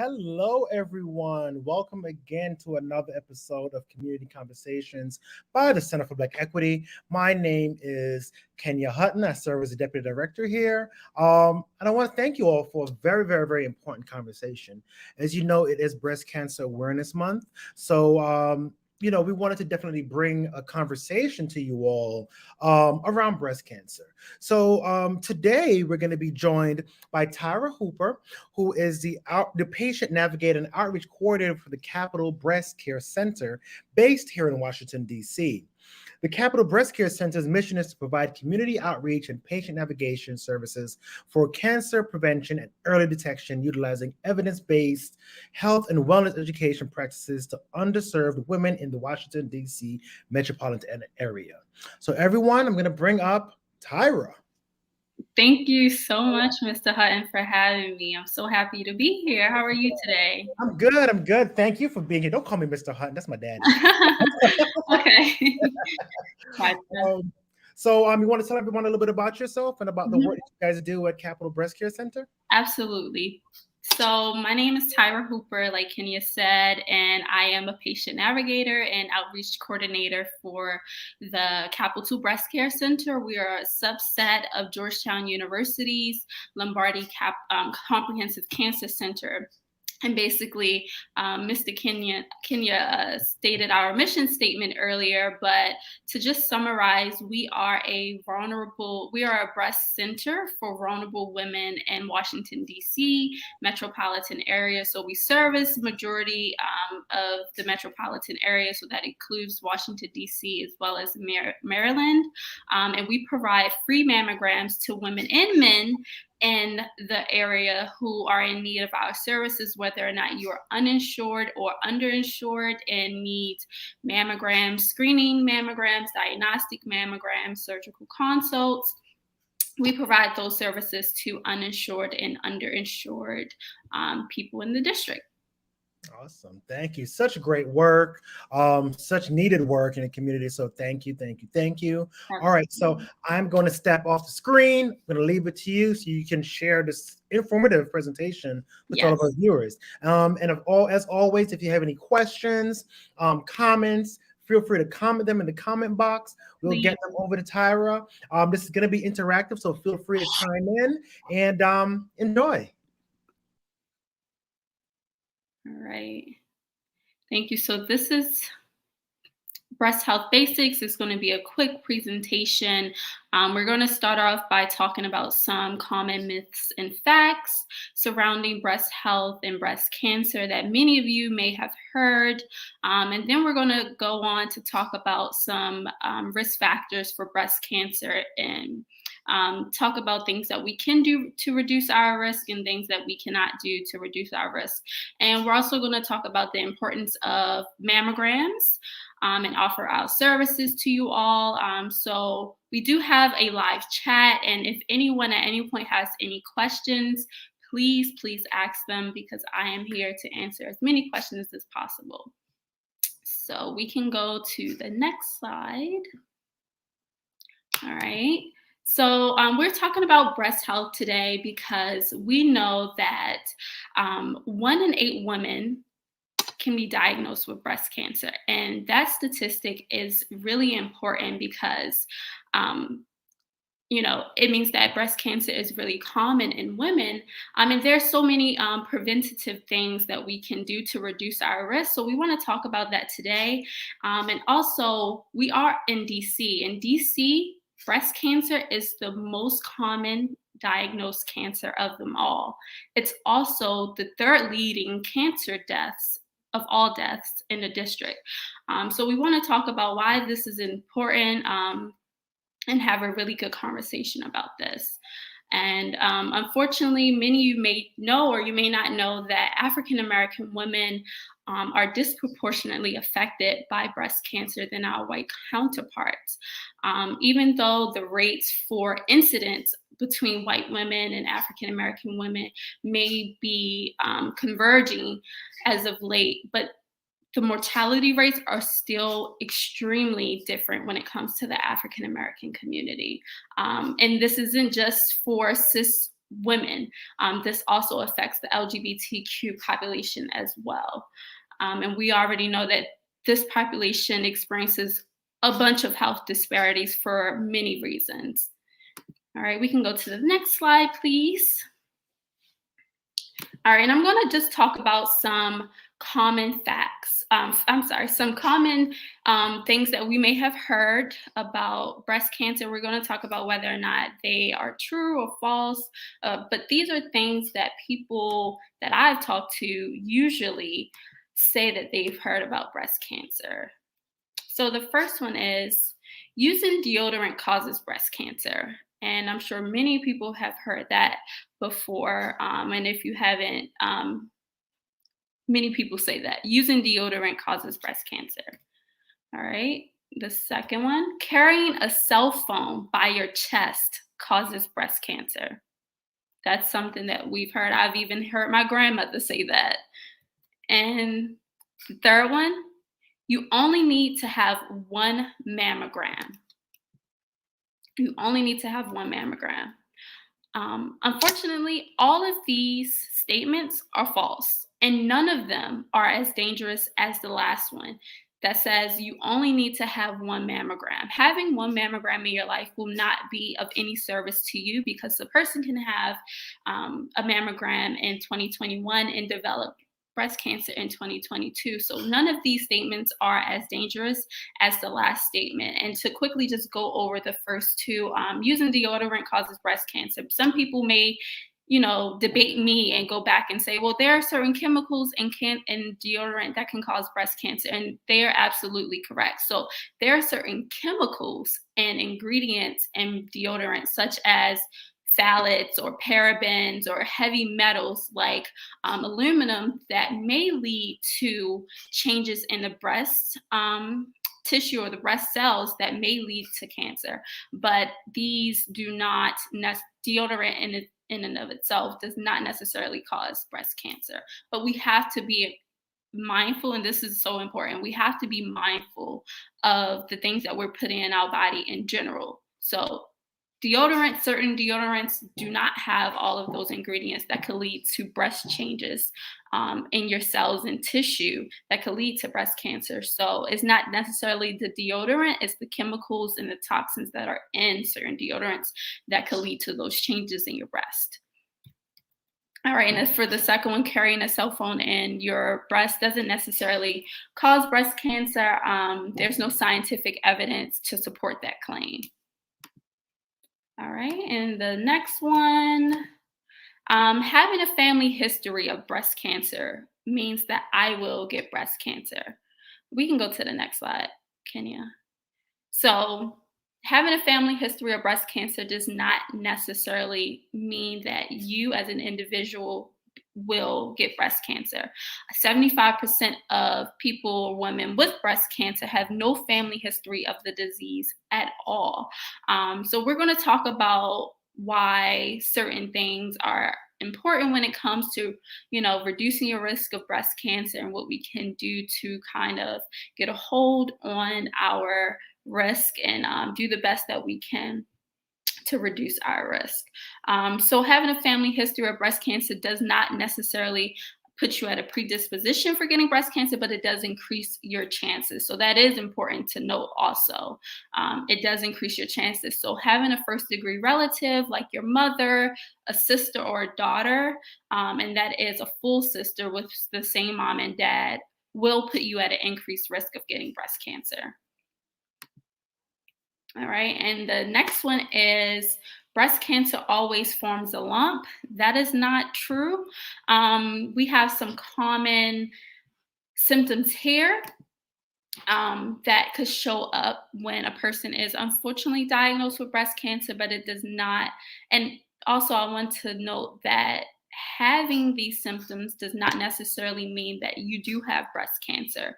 Hello, everyone. Welcome again to another episode of Community Conversations by the Center for Black Equity. My name is Kenya Hutton. I serve as the Deputy Director here. And I want to thank you all for a very, very, very important conversation. As you know, it is Breast Cancer Awareness Month. So, we wanted to definitely bring a conversation to you all around breast cancer. So today we're going to be joined by Tyra Hooper, who is the patient navigator and outreach coordinator for the Capital Breast Care Center based here in Washington, D.C. The Capital Breast Care Center's mission is to provide community outreach and patient navigation services for cancer prevention and early detection, utilizing evidence-based health and wellness education practices to underserved women in the Washington, D.C. metropolitan area. So everyone, I'm going to bring up Tyra. Thank you so much, Mr. Hutton, for having me. I'm so happy to be here. How are you today? I'm good. Thank you for being here. Don't call me Mr. Hutton. That's my daddy. Okay. You want to tell everyone a little bit about yourself and about the work that you guys do at Capital Breast Care Center? Absolutely. So my name is Tyra Hooper, like Kenya said, and I am a patient navigator and outreach coordinator for the Capital Breast Care Center. We are a subset of Georgetown University's Lombardi Comprehensive Cancer Center. And basically, Mr. Kenya stated our mission statement earlier, but to just summarize, we are a breast center for vulnerable women in Washington, D.C. metropolitan area. So we service majority of the metropolitan area, so that includes Washington, D.C. as well as Maryland. And we provide free mammograms to women and men in the area who are in need of our services, whether or not you are uninsured or underinsured and need mammograms, screening mammograms, diagnostic mammograms, surgical consults. We provide those services to uninsured and underinsured people in the district. Awesome. Thank you. Such great work, such needed work in the community. So thank you. All right. So I'm going to step off the screen. I'm going to leave it to you so you can share this informative presentation with all of our viewers. And as always, if you have any questions, comments, feel free to comment them in the comment box. We'll get them over to Tyra. This is going to be interactive, so feel free to chime in and enjoy. All right. Thank you. So this is Breast Health Basics. It's going to be a quick presentation. We're going to start off by talking about some common myths and facts surrounding breast health and breast cancer that many of you may have heard. And then we're going to go on to talk about some risk factors for breast cancer and talk about things that we can do to reduce our risk and things that we cannot do to reduce our risk. And we're also going to talk about the importance of mammograms and offer our services to you all. So we do have a live chat, and if anyone at any point has any questions, please ask them, because I am here to answer as many questions as possible. So we can go to the next slide. All right. So we're talking about breast health today because we know that 1 in 8 women can be diagnosed with breast cancer. And that statistic is really important because, it means that breast cancer is really common in women. And there's so many preventative things that we can do to reduce our risk. So we want to talk about that today. And also, we are in DC. In DC, breast cancer is the most common diagnosed cancer of them all. It's also the 3rd leading cancer deaths of all deaths in the district. So we want to talk about why this is important and have a really good conversation about this. And unfortunately, many of you may know or you may not know that African American women are disproportionately affected by breast cancer than our white counterparts. Even though the rates for incidence between white women and African American women may be converging as of late, but the mortality rates are still extremely different when it comes to the African American community. And this isn't just for cis women. This also affects the LGBTQ population as well. And we already know that this population experiences a bunch of health disparities for many reasons. All right, we can go to the next slide, please. All right, and I'm going to just talk about some common facts. Some common things that we may have heard about breast cancer. We're going to talk about whether or not they are true or false. But these are things that people that I've talked to usually say that they've heard about breast cancer. So the first one is using deodorant causes breast cancer. And I'm sure many people have heard that before. And if you haven't, many people say that using deodorant causes breast cancer. All right. The second one, carrying a cell phone by your chest causes breast cancer. That's something that we've heard. I've even heard my grandmother say that. And the third one, you only need to have one mammogram. You only need to have one mammogram. Unfortunately, all of these statements are false, and none of them are as dangerous as the last one that says you only need to have one mammogram. Having one mammogram in your life will not be of any service to you, because the person can have a mammogram in 2021 and develop breast cancer in 2022. So none of these statements are as dangerous as the last statement. And to quickly just go over the first two, using deodorant causes breast cancer. Some people may, debate me and go back and say, well, there are certain chemicals in deodorant that can cause breast cancer. And they are absolutely correct. So there are certain chemicals and ingredients in deodorant, such as phthalates or parabens or heavy metals like aluminum, that may lead to changes in the breast tissue or the breast cells that may lead to cancer. But these do not, deodorant in and of itself does not necessarily cause breast cancer. But we have to be mindful, and this is so important, we have to be mindful of the things that we're putting in our body in general. So certain deodorants do not have all of those ingredients that could lead to breast changes in your cells and tissue that could lead to breast cancer. So it's not necessarily the deodorant, it's the chemicals and the toxins that are in certain deodorants that could lead to those changes in your breast. All right, and as for the second one, carrying a cell phone in your breast doesn't necessarily cause breast cancer. There's no scientific evidence to support that claim. All right, and the next one, having a family history of breast cancer means that I will get breast cancer. We can go to the next slide, Kenya. So having a family history of breast cancer does not necessarily mean that you as an individual will get breast cancer. 75% of people, women with breast cancer, have no family history of the disease at all. So we're going to talk about why certain things are important when it comes to, reducing your risk of breast cancer and what we can do to kind of get a hold on our risk and do the best that we can to reduce our risk. So having a family history of breast cancer does not necessarily put you at a predisposition for getting breast cancer, but it does increase your chances. So that is important to note also. It does increase your chances. So having a first degree relative like your mother, a sister, or a daughter, and that is a full sister with the same mom and dad, will put you at an increased risk of getting breast cancer. All right, and the next one is breast cancer always forms a lump. That is not true. We have some common symptoms here that could show up when a person is unfortunately diagnosed with breast cancer, but it does not. And also, I want to note that having these symptoms does not necessarily mean that you do have breast cancer.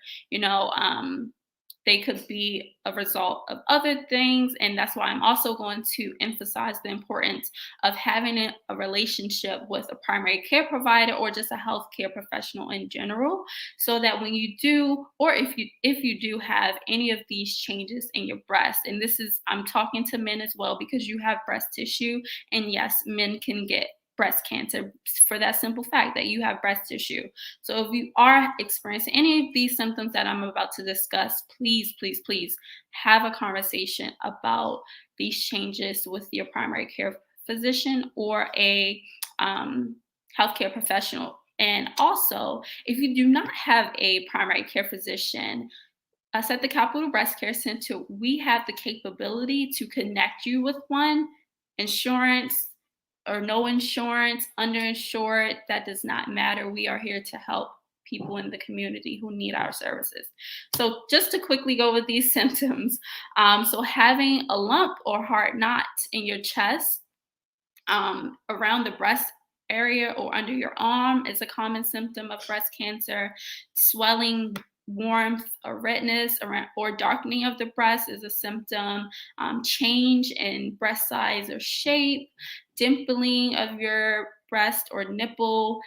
They could be a result of other things. And that's why I'm also going to emphasize the importance of having a relationship with a primary care provider or just a healthcare professional in general, so that when you do, or if you do have any of these changes in your breast, and I'm talking to men as well, because you have breast tissue, and yes, men can get breast cancer for that simple fact that you have breast tissue. So if you are experiencing any of these symptoms that I'm about to discuss, please, please, please have a conversation about these changes with your primary care physician or a healthcare professional. And also, if you do not have a primary care physician, us at the Capital Breast Care Center, we have the capability to connect you with one. Insurance or no insurance, underinsured, that does not matter. We are here to help people in the community who need our services. So just to quickly go with these symptoms. So having a lump or hard knot in your chest, around the breast area or under your arm is a common symptom of breast cancer. Swelling, warmth, or redness or darkening of the breast is a symptom. Change in breast size or shape, dimpling of your breast or nipple,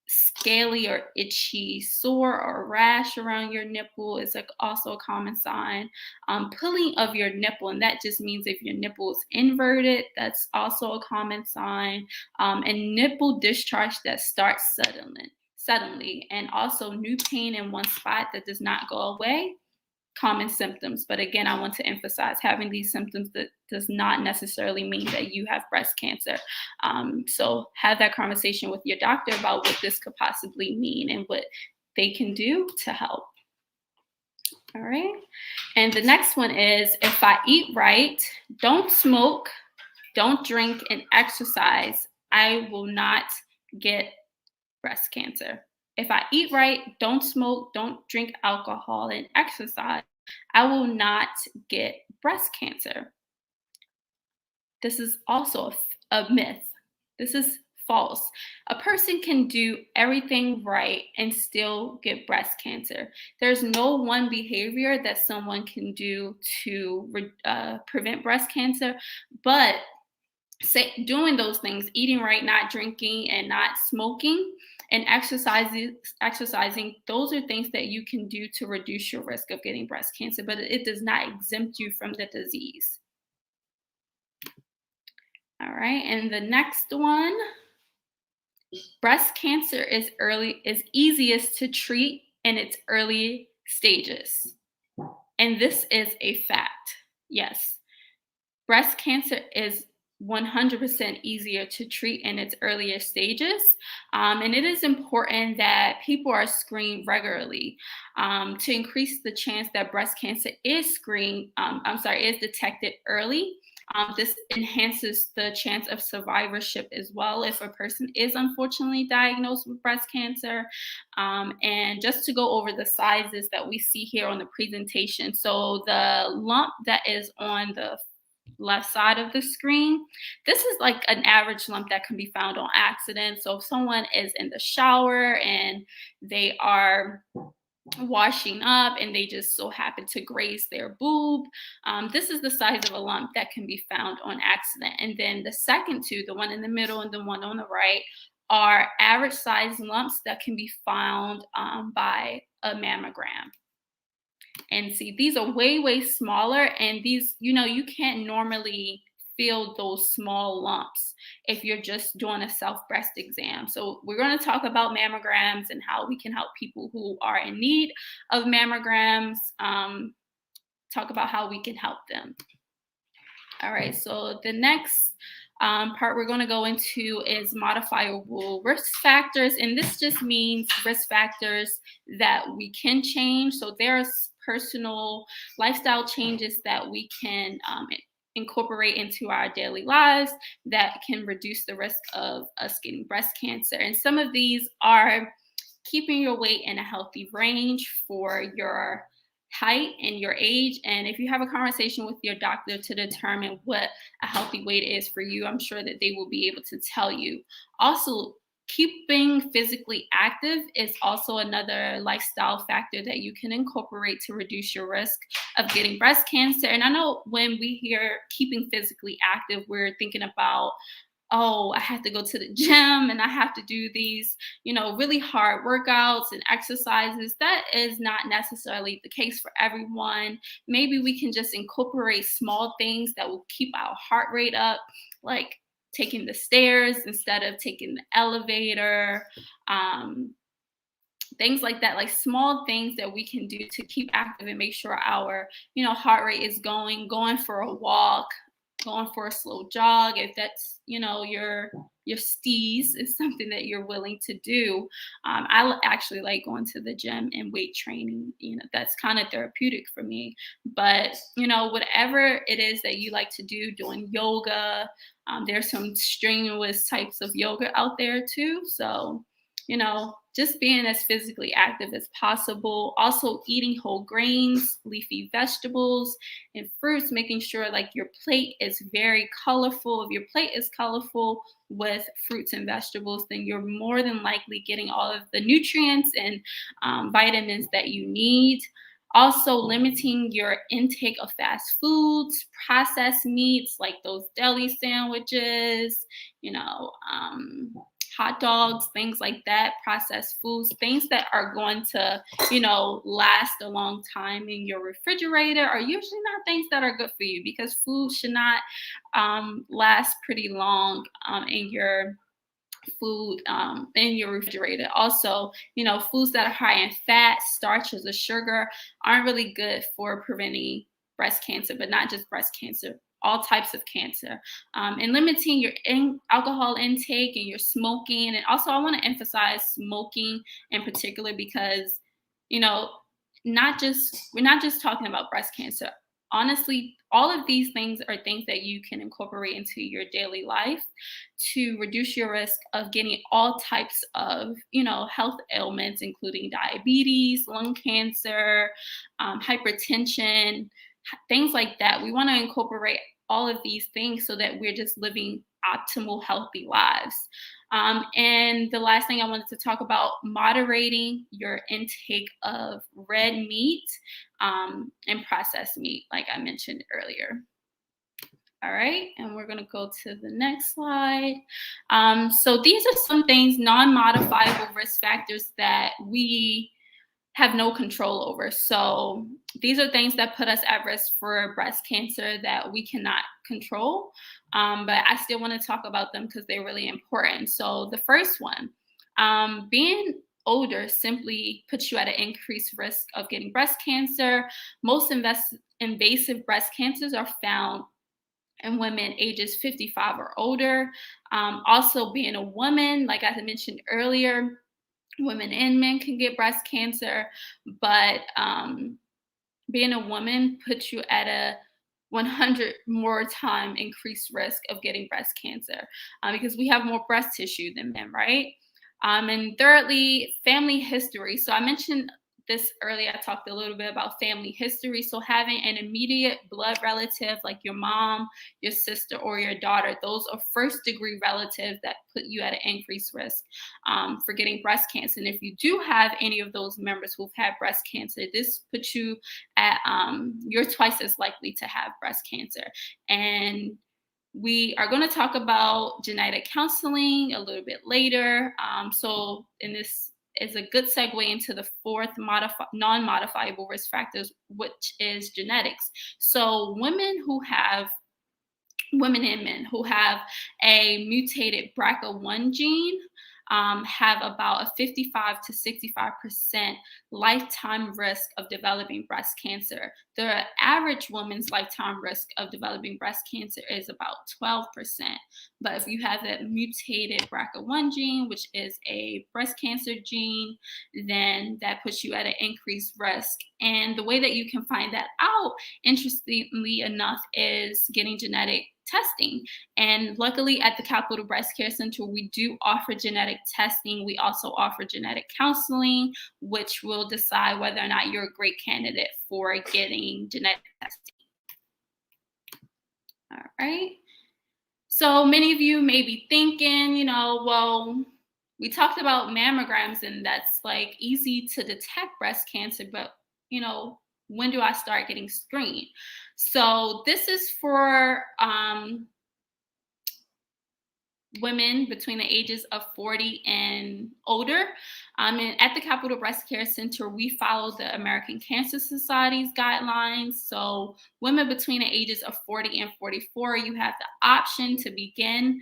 scaly or itchy sore or rash around your nipple is also a common sign. Pulling of your nipple, and that just means if your nipple is inverted, that's also a common sign. And nipple discharge that starts suddenly, and also new pain in one spot that does not go away. Common symptoms. But again, I want to emphasize having these symptoms that does not necessarily mean that you have breast cancer. So have that conversation with your doctor about what this could possibly mean and what they can do to help. All right. And the next one is, if I eat right, don't smoke, don't drink, and exercise, I will not get breast cancer. If I eat right, don't smoke, don't drink alcohol, and exercise, I will not get breast cancer. This is also a myth. This is false. A person can do everything right and still get breast cancer. There's no one behavior that someone can do to prevent breast cancer, but doing those things, eating right, not drinking, and not smoking, and exercising, those are things that you can do to reduce your risk of getting breast cancer, but it does not exempt you from the disease. All right, and the next one, breast cancer is easiest to treat in its early stages. And this is a fact. Yes, breast cancer is 100% easier to treat in its earlier stages. And it is important that people are screened regularly to increase the chance that breast cancer is detected early. This enhances the chance of survivorship as well if a person is unfortunately diagnosed with breast cancer. And just to go over the sizes that we see here on the presentation. So the lump that is on the left side of the screen, this is like an average lump that can be found on accident. So if someone is in the shower and they are washing up and they just so happen to graze their boob, this is the size of a lump that can be found on accident. And then the second two, the one in the middle and the one on the right, are average size lumps that can be found by a mammogram. And see, these are way, way smaller. And these, you can't normally feel those small lumps if you're just doing a self-breast exam. So we're going to talk about mammograms and how we can help people who are in need of mammograms, talk about how we can help them. All right, so the next part we're going to go into is modifiable risk factors. And this just means risk factors that we can change. So there's personal lifestyle changes that we can incorporate into our daily lives that can reduce the risk of us getting breast cancer. And some of these are keeping your weight in a healthy range for your height and your age. And if you have a conversation with your doctor to determine what a healthy weight is for you, I'm sure that they will be able to tell you. Also, keeping physically active is also another lifestyle factor that you can incorporate to reduce your risk of getting breast cancer. And I know when we hear keeping physically active, we're thinking about, oh, I have to go to the gym and I have to do these, really hard workouts and exercises. That is not necessarily the case for everyone. Maybe we can just incorporate small things that will keep our heart rate up, like taking the stairs instead of taking the elevator. Things like that, like small things that we can do to keep active and make sure our, heart rate is going for a walk, going for a slow jog. If that's, your steez is something that you're willing to do. Actually like going to the gym and weight training. That's kind of therapeutic for me. But, whatever it is that you like to do, doing yoga, there's some strenuous types of yoga out there too. So, just being as physically active as possible. Also eating whole grains, leafy vegetables, and fruits, making sure like your plate is very colorful. If your plate is colorful with fruits and vegetables, then you're more than likely getting all of the nutrients and vitamins that you need. Also limiting your intake of fast foods, processed meats like those deli sandwiches, hot dogs, things like that, processed foods, things that are going to, last a long time in your refrigerator are usually not things that are good for you, because food should not last pretty long in your refrigerator. Also, foods that are high in fat, starches, or sugar aren't really good for preventing breast cancer, but not just breast cancer, all types of cancer. And limiting your alcohol intake and your smoking. And also I want to emphasize smoking in particular, because, we're not just talking about breast cancer. Honestly, all of these things are things that you can incorporate into your daily life to reduce your risk of getting all types of, health ailments, including diabetes, lung cancer, hypertension, things like that. We want to incorporate all of these things so that we're just living optimal, healthy lives. And the last thing I wanted to talk about, moderating your intake of red meat and processed meat, like I mentioned earlier. All right, and we're going to go to the next slide. So these are some things, non-modifiable risk factors that we have no control over. So these are things that put us at risk for breast cancer that we cannot control. But I still want to talk about them because they're really important. So the first one, being older simply puts you at an increased risk of getting breast cancer. Most invasive breast cancers are found in women ages 55 or older. Also, being a woman, like I mentioned earlier, women and men can get breast cancer, but being a woman puts you at a 100 more time increased risk of getting breast cancer because we have more breast tissue than men, right? And thirdly, family history. So I mentioned this earlier. I talked a little bit about family history. So having an immediate blood relative like your mom, your sister, or your daughter, those are first degree relatives that put you at an increased risk for getting breast cancer. And if you do have any of those members who've had breast cancer, this puts you at, you're twice as likely to have breast cancer. And we are going to talk about genetic counseling a little bit later. So in this is a good segue into the fourth non-modifiable risk factors, which is genetics. So women and men who have a mutated BRCA1 gene have about a 55 to 65% lifetime risk of developing breast cancer. The average woman's lifetime risk of developing breast cancer is about 12%. But if you have that mutated BRCA1 gene, which is a breast cancer gene, then that puts you at an increased risk. And the way that you can find that out, interestingly enough, is getting genetic testing. And luckily at the Capital Breast Care Center, we do offer genetic testing. We also offer genetic counseling, which will decide whether or not you're a great candidate for getting genetic testing. All right. So many of you may be thinking, well, we talked about mammograms and that's like easy to detect breast cancer, but when do I start getting screened? So this is for women between the ages of 40 and older. And at the Capital Breast Care Center, we follow the American Cancer Society's guidelines. So women between the ages of 40 and 44, you have the option to begin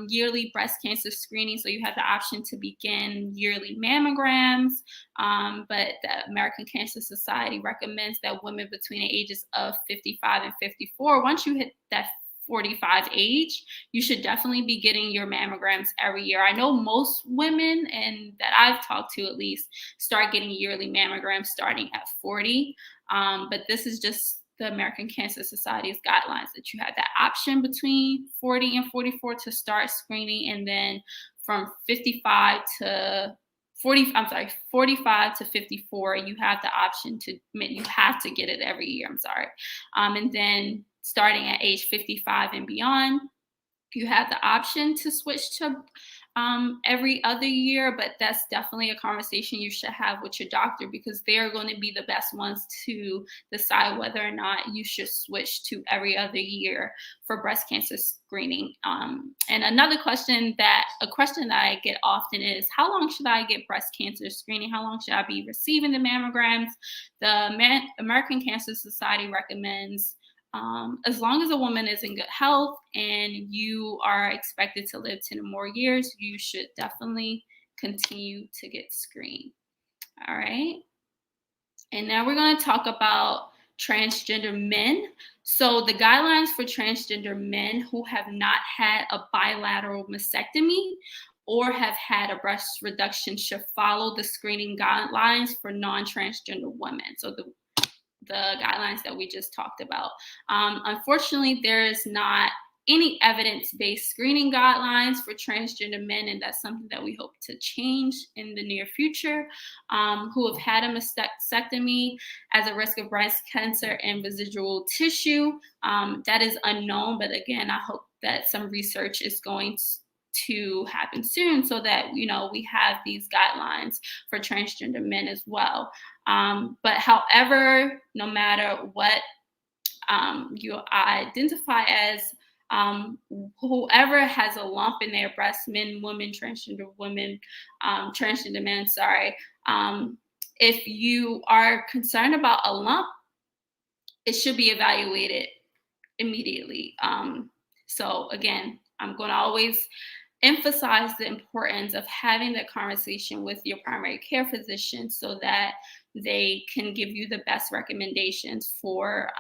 yearly breast cancer screening. So you have the option to begin yearly mammograms. But the American Cancer Society recommends that women between the ages of 55 and 54, once you hit that 45 age, you should definitely be getting your mammograms every year. I know most women, and that I've talked to at least, start getting yearly mammograms starting at 40. But this is just the American Cancer Society's guidelines that you have that option between 40 and 44 to start screening, and then from 45 to 45 to 54, you have the option you have to get it every year. And then starting at age 55 and beyond, you have the option to switch to every other year, but that's definitely a conversation you should have with your doctor, because they're going to be the best ones to decide whether or not you should switch to every other year for breast cancer screening. And another question that I get often is, how long should I get breast cancer screening? How long should I be receiving the mammograms? The American Cancer Society recommends as long as a woman is in good health and you are expected to live 10 or more years, you should definitely continue to get screened. All right. And now we're going to talk about transgender men. So the guidelines for transgender men who have not had a bilateral mastectomy or have had a breast reduction should follow the screening guidelines for non-transgender women. So the guidelines that we just talked about. Unfortunately, there is not any evidence-based screening guidelines for transgender men, and that's something that we hope to change in the near future, who have had a mastectomy as a risk of breast cancer and residual tissue. That is unknown, but again, I hope that some research is going to happen soon so that, we have these guidelines for transgender men as well. But however, no matter what you identify as, whoever has a lump in their breast, men, women, transgender men, if you are concerned about a lump, it should be evaluated immediately. So again, I'm going to always emphasize the importance of having that conversation with your primary care physician so that they can give you the best recommendations for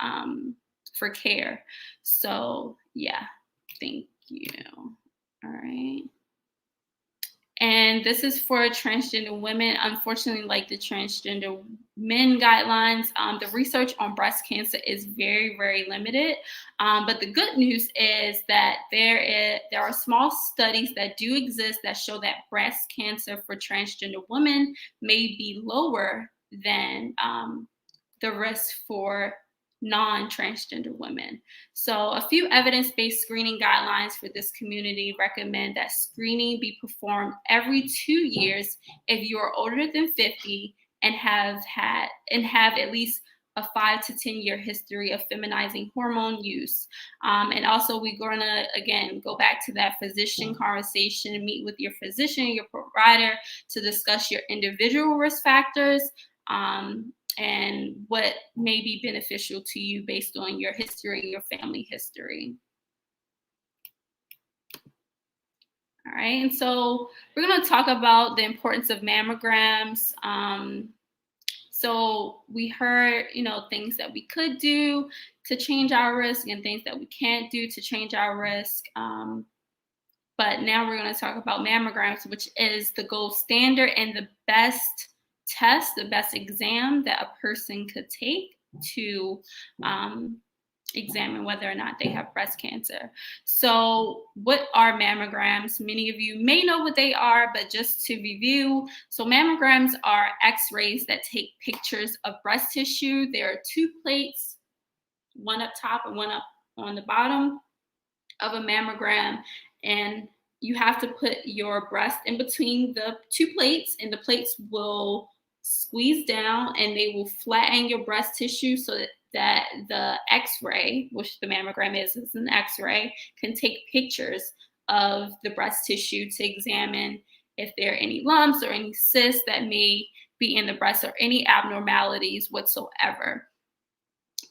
care. So yeah, thank you. All right. And this is for transgender women. Unfortunately, like the transgender men guidelines, the research on breast cancer is very, very limited. But the good news is that there are small studies that do exist that show that breast cancer for transgender women may be lower than the risk for non-transgender women. So a few evidence-based screening guidelines for this community recommend that screening be performed every 2 years if you are older than 50 and have at least a 5 to 10 year history of feminizing hormone use. And also we're going to, again, go back to that physician conversation and meet with your physician, your provider, to discuss your individual risk factors and what may be beneficial to you based on your history and your family history. All right, and so we're going to talk about the importance of mammograms. So we heard, things that we could do to change our risk and things that we can't do to change our risk. But now we're going to talk about mammograms, which is the gold standard and the best test, the best exam that a person could take to examine whether or not they have breast cancer. So what are mammograms? Many of you may know what they are, but just to review, so mammograms are x-rays that take pictures of breast tissue. There are 2 plates, one up top and one up on the bottom of a mammogram, and you have to put your breast in between the 2 plates, and the plates will squeeze down and they will flatten your breast tissue so that the x-ray, which the mammogram is an x-ray, can take pictures of the breast tissue to examine if there are any lumps or any cysts that may be in the breast or any abnormalities whatsoever.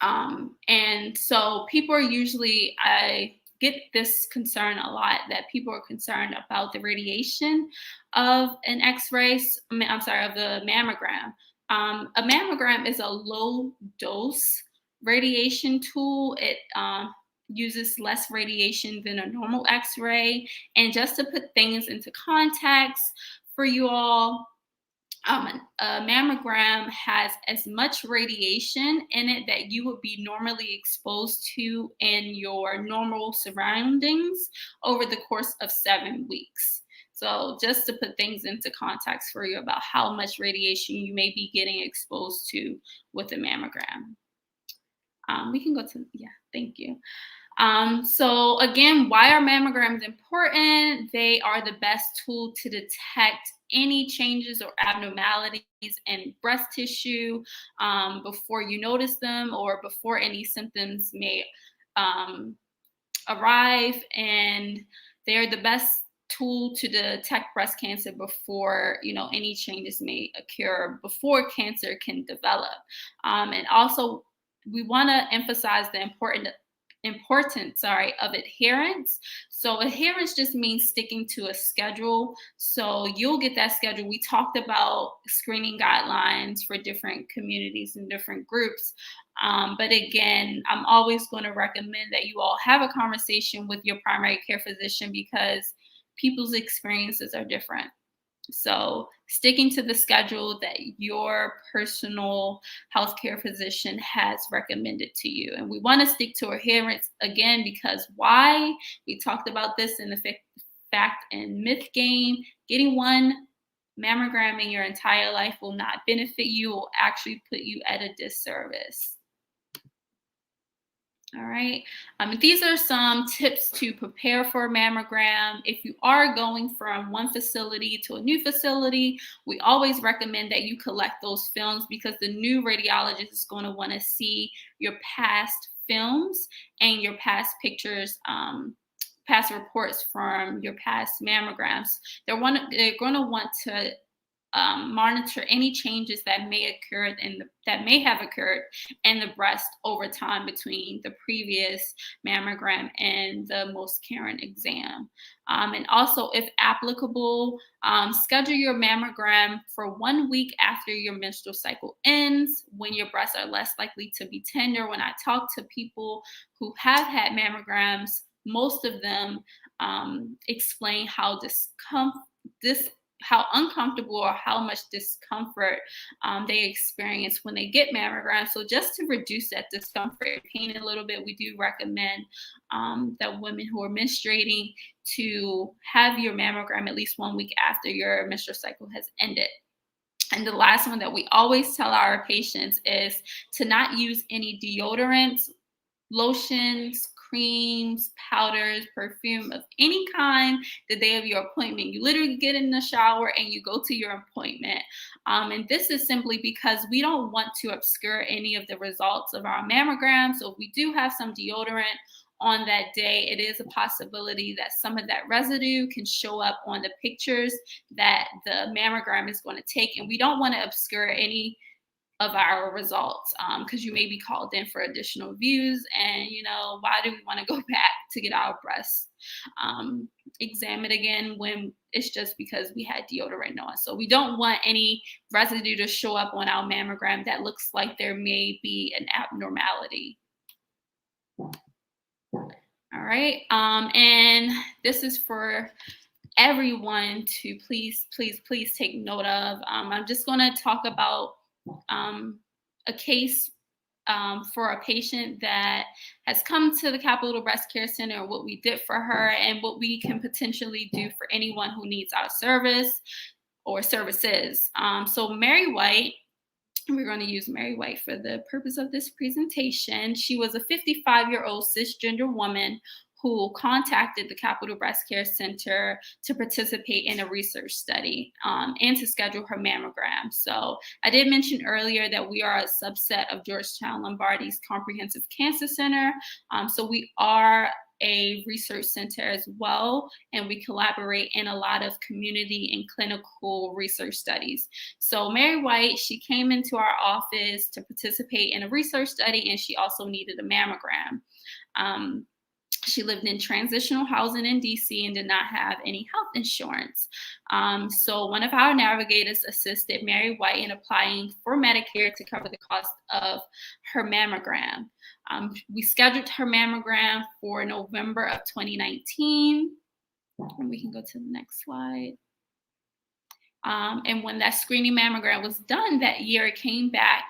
And so people are usually, I get this concern a lot, that people are concerned about the radiation of an X-ray, I'm sorry, of the mammogram. A mammogram is a low dose radiation tool. It uses less radiation than a normal X-ray. And just to put things into context for you all, a mammogram has as much radiation in it that you would be normally exposed to in your normal surroundings over the course of 7 weeks. So just to put things into context for you about how much radiation you may be getting exposed to with a mammogram. We can go to, yeah, thank you. So again, why are mammograms important? They are the best tool to detect any changes or abnormalities in breast tissue before you notice them or before any symptoms may arrive. And they're the best tool to detect breast cancer before, you know, any changes may occur, before cancer can develop. And also, we want to emphasize the importance of adherence. So adherence just means sticking to a schedule. So you'll get that schedule. We talked about screening guidelines for different communities and different groups. But again, I'm always going to recommend that you all have a conversation with your primary care physician because people's experiences are different. So sticking to the schedule that your personal healthcare physician has recommended to you. And we want to stick to adherence again, because why? We talked about this in the fact and myth game. Getting one mammogram in your entire life will not benefit you, will actually put you at a disservice. All right. These are some tips to prepare for a mammogram. If you are going from one facility to a new facility, we always recommend that you collect those films because the new radiologist is going to want to see your past films and your past pictures, past reports from your past mammograms. They're going to want to monitor any changes that may have occurred in the breast over time between the previous mammogram and the most current exam. And also, if applicable, schedule your mammogram for 1 week after your menstrual cycle ends, when your breasts are less likely to be tender. When I talk to people who have had mammograms, most of them explain how how uncomfortable or how much discomfort they experience when they get mammograms. So just to reduce that discomfort and pain a little bit, we do recommend that women who are menstruating to have your mammogram at least 1 week after your menstrual cycle has ended. And the last one that we always tell our patients is to not use any deodorants, lotions, creams, powders, perfume of any kind the day of your appointment. You literally get in the shower and you go to your appointment. And this is simply because we don't want to obscure any of the results of our mammogram. So if we do have some deodorant on that day, it is a possibility that some of that residue can show up on the pictures that the mammogram is going to take. And we don't want to obscure any of our results because you may be called in for additional views, and why do we want to go back to get our breasts examined again when it's just because we had deodorant on? So we don't want any residue to show up on our mammogram that looks like there may be an abnormality. All right, and this is for everyone to please take note of. I'm just going to talk about a case for a patient that has come to the Capitol Breast Care Center, what we did for her and what we can potentially do for anyone who needs our service or services. So Mary White, we're going to use Mary White for the purpose of this presentation. She was a 55-year-old cisgender woman who contacted the Capitol Breast Care Center to participate in a research study and to schedule her mammogram. So I did mention earlier that we are a subset of Georgetown Lombardi's Comprehensive Cancer Center. So we are a research center as well, and we collaborate in a lot of community and clinical research studies. So Mary White, she came into our office to participate in a research study, and she also needed a mammogram. She lived in transitional housing in DC and did not have any health insurance. So one of our navigators assisted Mary White in applying for Medicare to cover the cost of her mammogram. We scheduled her mammogram for November of 2019. And we can go to the next slide. And when that screening mammogram was done that year, it came back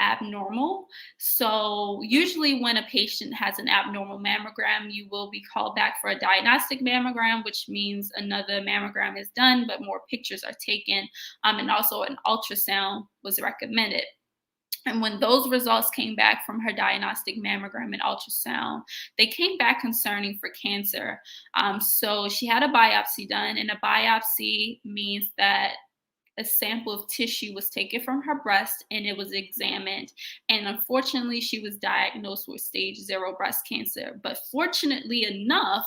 abnormal. So usually when a patient has an abnormal mammogram, you will be called back for a diagnostic mammogram, which means another mammogram is done, but more pictures are taken. And also an ultrasound was recommended. And when those results came back from her diagnostic mammogram and ultrasound, they came back concerning for cancer. So she had a biopsy done, and a biopsy means that a sample of tissue was taken from her breast and it was examined. And unfortunately, she was diagnosed with stage 0 breast cancer. But fortunately enough,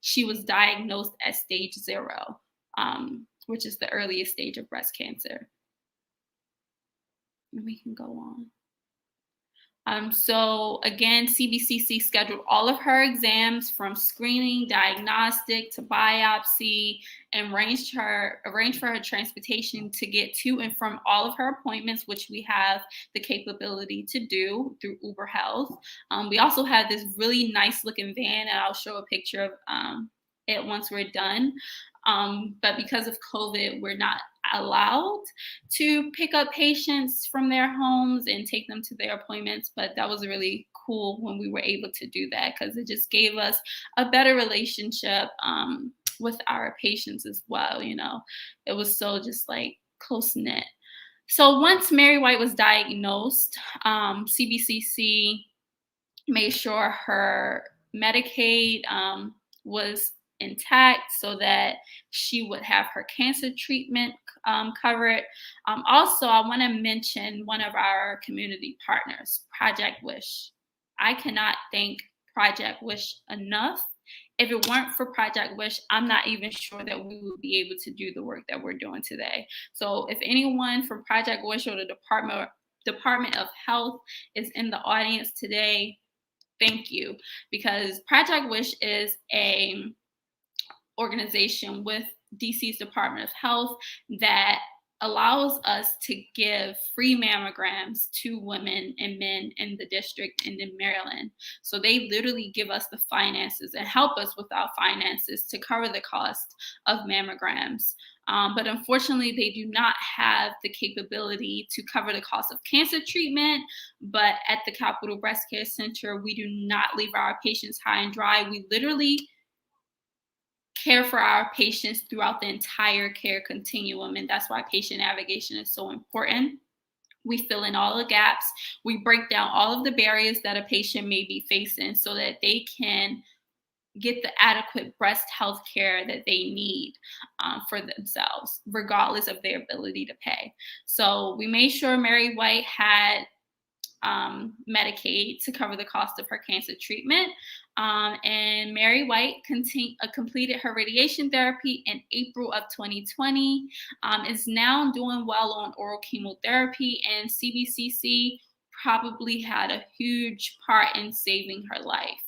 she was diagnosed at stage 0, which is the earliest stage of breast cancer. We can go on. So again, CBCC scheduled all of her exams from screening, diagnostic to biopsy, and arranged for her transportation to get to and from all of her appointments, which we have the capability to do through Uber Health. We also have this really nice looking van, and I'll show a picture of it once we're done. But because of COVID, we're not allowed to pick up patients from their homes and take them to their appointments. But that was really cool when we were able to do that, because it just gave us a better relationship with our patients as well. You know, it was so just like close knit. So once Mary White was diagnosed, CBCC made sure her Medicaid was intact so that she would have her cancer treatment covered. Also, I want to mention one of our community partners, Project Wish. I cannot thank Project Wish enough. If it weren't for Project Wish, I'm not even sure that we would be able to do the work that we're doing today. So if anyone from Project Wish or the Department of Health is in the audience today, thank you, because Project Wish is a organization with DC's Department of Health that allows us to give free mammograms to women and men in the district and in Maryland. So they literally give us the finances and help us with our finances to cover the cost of mammograms. But unfortunately, they do not have the capability to cover the cost of cancer treatment. But at the Capital Breast Care Center, we do not leave our patients high and dry. We literally care for our patients throughout the entire care continuum. And that's why patient navigation is so important. We fill in all the gaps. We break down all of the barriers that a patient may be facing so that they can get the adequate breast health care that they need for themselves, regardless of their ability to pay. So we made sure Mary White had Medicaid to cover the cost of her cancer treatment. And Mary White completed her radiation therapy in April of 2020, is now doing well on oral chemotherapy, and CBCC probably had a huge part in saving her life.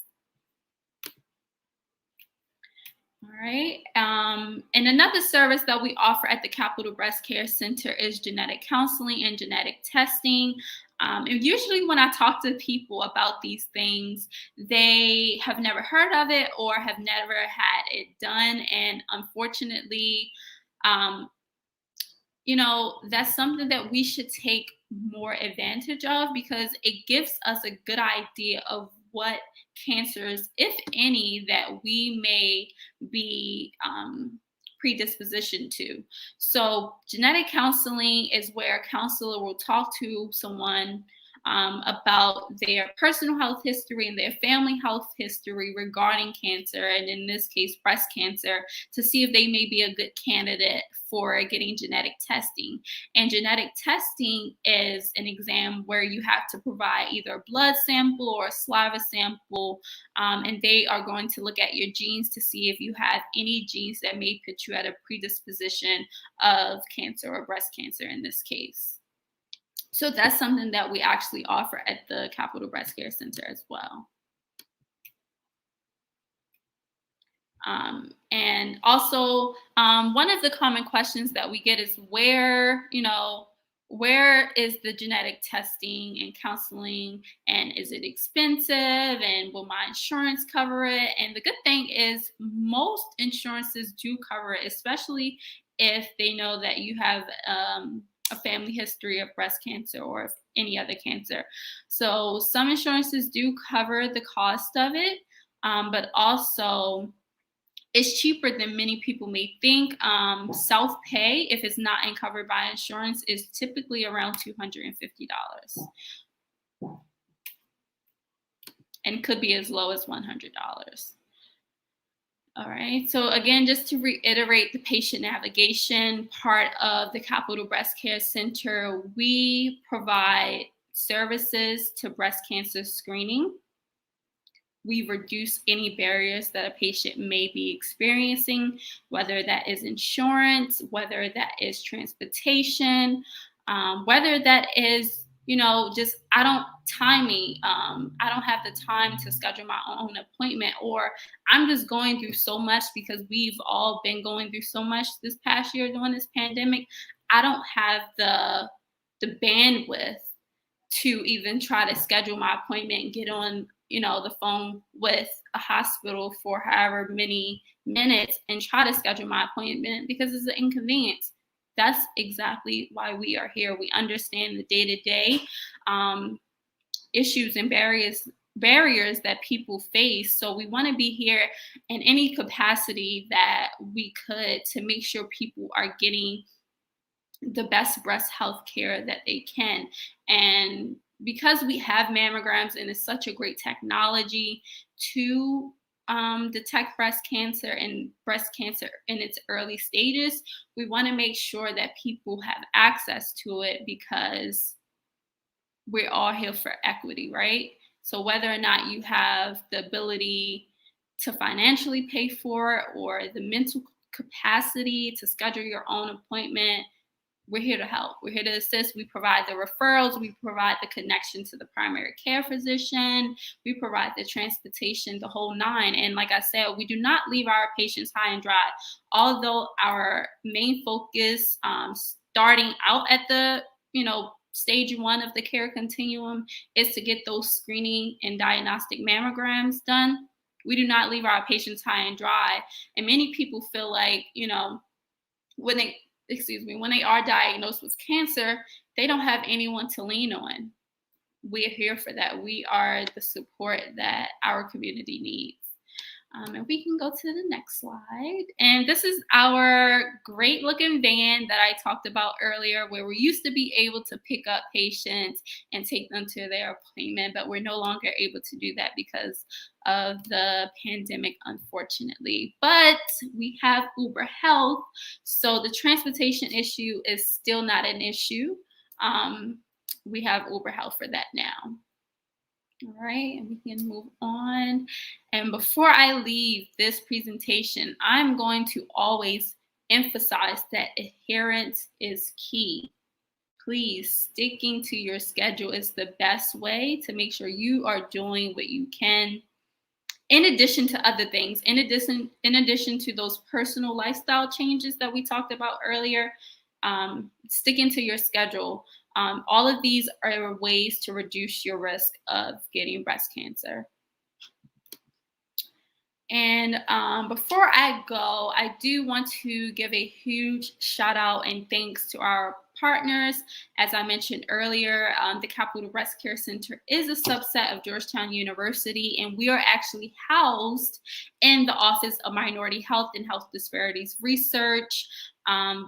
All right. And another service that we offer at the Capital Breast Care Center is genetic counseling and genetic testing. And usually when I talk to people about these things, they have never heard of it or have never had it done. And unfortunately, you know, that's something that we should take more advantage of, because it gives us a good idea of what cancers, if any, that we may be predisposition to. So genetic counseling is where a counselor will talk to someone about their personal health history and their family health history regarding cancer, and in this case, breast cancer, to see if they may be a good candidate for getting genetic testing. And genetic testing is an exam where you have to provide either a blood sample or a saliva sample, and they are going to look at your genes to see if you have any genes that may put you at a predisposition of cancer or breast cancer in this case. So that's something that we actually offer at the Capital Breast Care Center as well. And also, one of the common questions that we get is where is the genetic testing and counseling, and is it expensive, and will my insurance cover it? And the good thing is most insurances do cover it, especially if they know that you have a family history of breast cancer or any other cancer. So some insurances do cover the cost of it, but also it's cheaper than many people may think. Self-pay, if it's not covered by insurance, is typically around $250 and could be as low as $100. All right, so again, just to reiterate the patient navigation part of the Capital Breast Care Center, we provide services to breast cancer screening. We reduce any barriers that a patient may be experiencing, whether that is insurance, whether that is transportation, whether that is just timing. I don't have the time to schedule my own appointment, or I'm just going through so much because we've all been going through so much this past year during this pandemic. I don't have the bandwidth to even try to schedule my appointment and get on the phone with a hospital for however many minutes and try to schedule my appointment because it's an inconvenience. That's exactly why we are here. We understand the day-to-day issues and barriers that people face. So we want to be here in any capacity that we could to make sure people are getting the best breast health care that they can. And because we have mammograms and it's such a great technology to detect breast cancer and breast cancer in its early stages, we want to make sure that people have access to it because we're all here for equity, right? So whether or not you have the ability to financially pay for it or the mental capacity to schedule your own appointment, we're here to help. We're here to assist. We provide the referrals. We provide the connection to the primary care physician. We provide the transportation, the whole nine. And like I said, we do not leave our patients high and dry. Although our main focus, starting out at the stage 1 of the care continuum, is to get those screening and diagnostic mammograms done. We do not leave our patients high and dry. And many people feel like, when they are diagnosed with cancer, they don't have anyone to lean on. We're here for that. We are the support that our community needs. And we can go to the next slide. And this is our great looking van that I talked about earlier, where we used to be able to pick up patients and take them to their appointment, but we're no longer able to do that because of the pandemic, unfortunately. But we have Uber Health, so the transportation issue is still not an issue. We have Uber Health for that now. All right, and we can move on. And before I leave this presentation, I'm going to always emphasize that adherence is key. Please, sticking to your schedule is the best way to make sure you are doing what you can. In addition to other things, in addition to those personal lifestyle changes that we talked about earlier, sticking to your schedule. All of these are ways to reduce your risk of getting breast cancer. And before I go, I do want to give a huge shout out and thanks to our partners. As I mentioned earlier, the Capital Breast Care Center is a subset of Georgetown University, and we are actually housed in the Office of Minority Health and Health Disparities Research,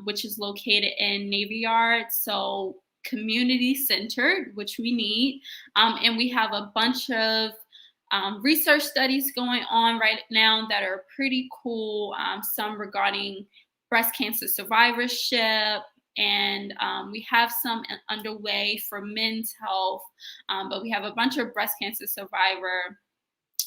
which is located in Navy Yard. So community-centered, which we need. And we have a bunch of research studies going on right now that are pretty cool, some regarding breast cancer survivorship, and we have some underway for men's health, but we have a bunch of breast cancer survivor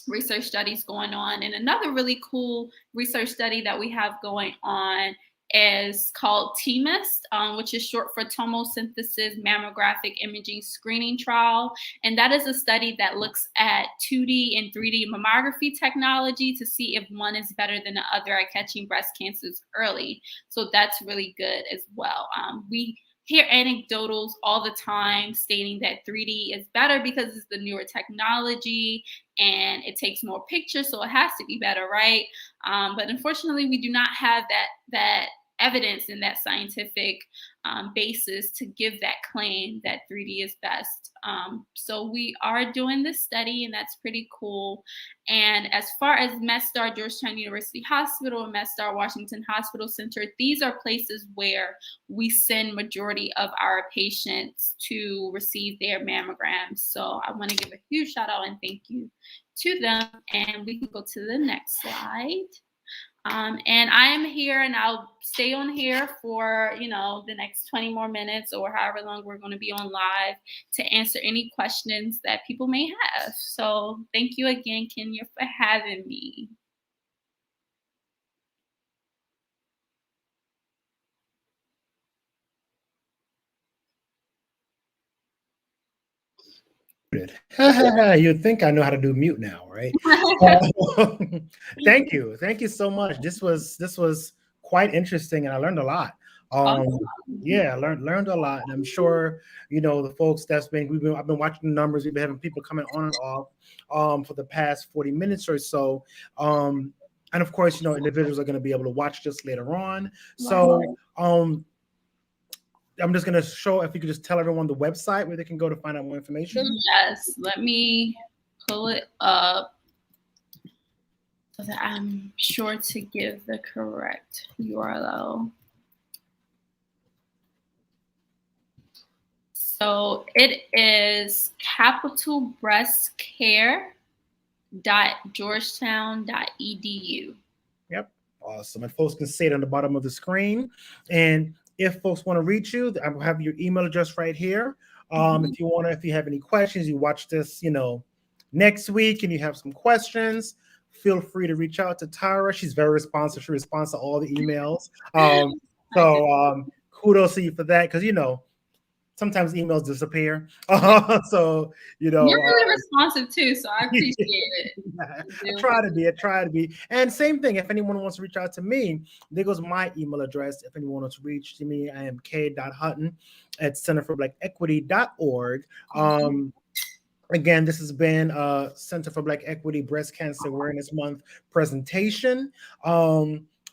research studies going on. And another really cool research study that we have going on is called TMIST, which is short for tomosynthesis mammographic imaging screening trial. And that is a study that looks at 2D and 3D mammography technology to see if one is better than the other at catching breast cancers early. So that's really good as well. We hear anecdotals all the time stating that 3D is better because it's the newer technology and it takes more pictures, so it has to be better, right? But unfortunately, we do not have that evidence and that scientific basis to give that claim that 3D is best. So we are doing this study, and that's pretty cool. And as far as MedStar Georgetown University Hospital and MedStar Washington Hospital Center, these are places where we send majority of our patients to receive their mammograms. So I want to give a huge shout out and thank you to them. And we can go to the next slide. And I am here, and I'll stay on here for, the next 20 more minutes or however long we're going to be on live to answer any questions that people may have. So thank you again, Kenya, for having me. You'd think I know how to do mute now, right? Thank you so much. This was quite interesting, and I learned a lot. Yeah, I learned a lot, and I'm sure the folks I've been watching the numbers. We've been having people coming on and off for the past 40 minutes or so, and of course, individuals are going to be able to watch this later on. So, I'm just going to show, if you could just tell everyone the website where they can go to find out more information. Yes, let me pull it up so that I'm sure to give the correct URL. So it is capitalbreastcare.georgetown.edu. Yep, awesome. And folks can see it on the bottom of the screen. And if folks want to reach you, I have your email address right here. If you have any questions, you watch this, next week and you have some questions, feel free to reach out to Tyra. She's very responsive. She responds to all the emails. So kudos to you for that, because, sometimes emails disappear. So, you're really responsive too, so I appreciate it. I try to be. And same thing, if anyone wants to reach out to me, there goes my email address. If anyone wants to reach to me, I am k.hutton@centerforblack.equity.org. Again, this has been Center for Black Equity Breast Cancer Awareness Month presentation.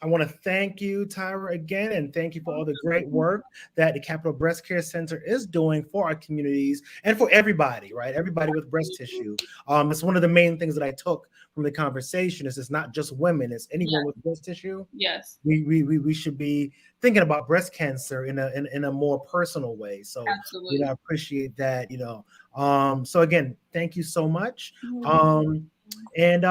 I want to thank you, Tyra, again, and thank you for all the great work that the Capital Breast Care Center is doing for our communities and for everybody, right? Everybody with breast tissue. It's one of the main things that I took from the conversation is it's not just women, it's anyone with breast tissue. Yes. We should be thinking about breast cancer in a more personal way. So, absolutely. I appreciate that, So again, thank you so much. And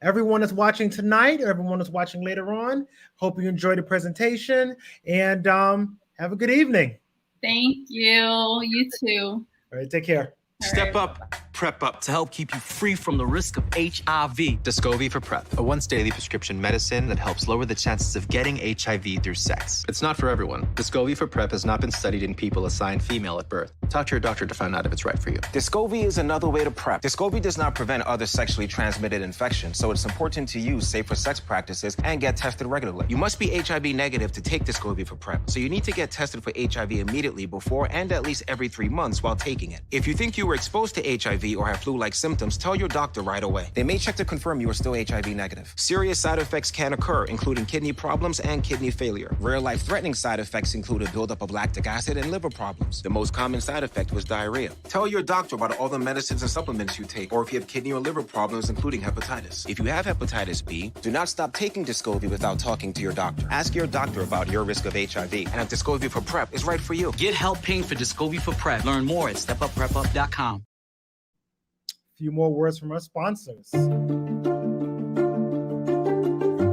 everyone that's watching tonight, everyone that's watching later on, hope you enjoyed the presentation, and have a good evening. Thank you. You too. All right, take care. Step up, prep up to help keep you free from the risk of HIV. Descovy for PrEP, a once-daily prescription medicine that helps lower the chances of getting HIV through sex. It's not for everyone. Descovy for PrEP has not been studied in people assigned female at birth. Talk to your doctor to find out if it's right for you. Descovy is another way to PrEP. Descovy does not prevent other sexually transmitted infections, so it's important to use safer sex practices and get tested regularly. You must be HIV negative to take Descovy for PrEP, so you need to get tested for HIV immediately before and at least every 3 months while taking it. If you think you were exposed to HIV or have flu-like symptoms, tell your doctor right away. They may check to confirm you are still HIV negative. Serious side effects can occur, including kidney problems and kidney failure. Rare life-threatening side effects include a buildup of lactic acid and liver problems. The most common side effect was diarrhea. Tell your doctor about all the medicines and supplements you take, or if you have kidney or liver problems, including hepatitis. If you have hepatitis B, do not stop taking Descovy without talking to your doctor. Ask your doctor about your risk of HIV and if Descovy for PrEP is right for you. Get help paying for Descovy for PrEP. Learn more at stepupprepup.com. A few more words from our sponsors.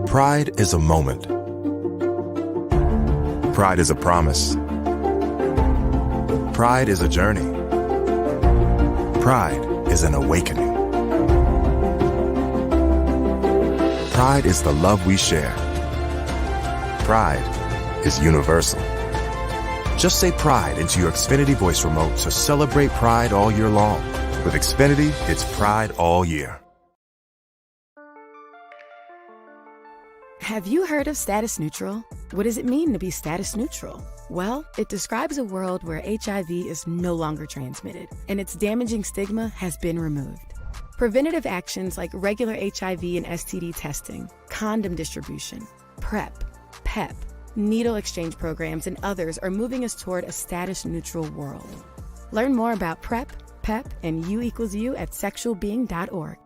Pride is a moment. Pride is a promise. Pride is a journey. Pride is an awakening. Pride is the love we share. Pride is universal. Just say Pride into your Xfinity voice remote to celebrate Pride all year long. With Xfinity, it's Pride all year. Have you heard of status neutral? What does it mean to be status neutral? Well, it describes a world where HIV is no longer transmitted and its damaging stigma has been removed. Preventative actions like regular HIV and STD testing, condom distribution, PrEP, PEP, needle exchange programs, and others are moving us toward a status neutral world. Learn more about PrEP, PEP, and U equals U at sexualbeing.org.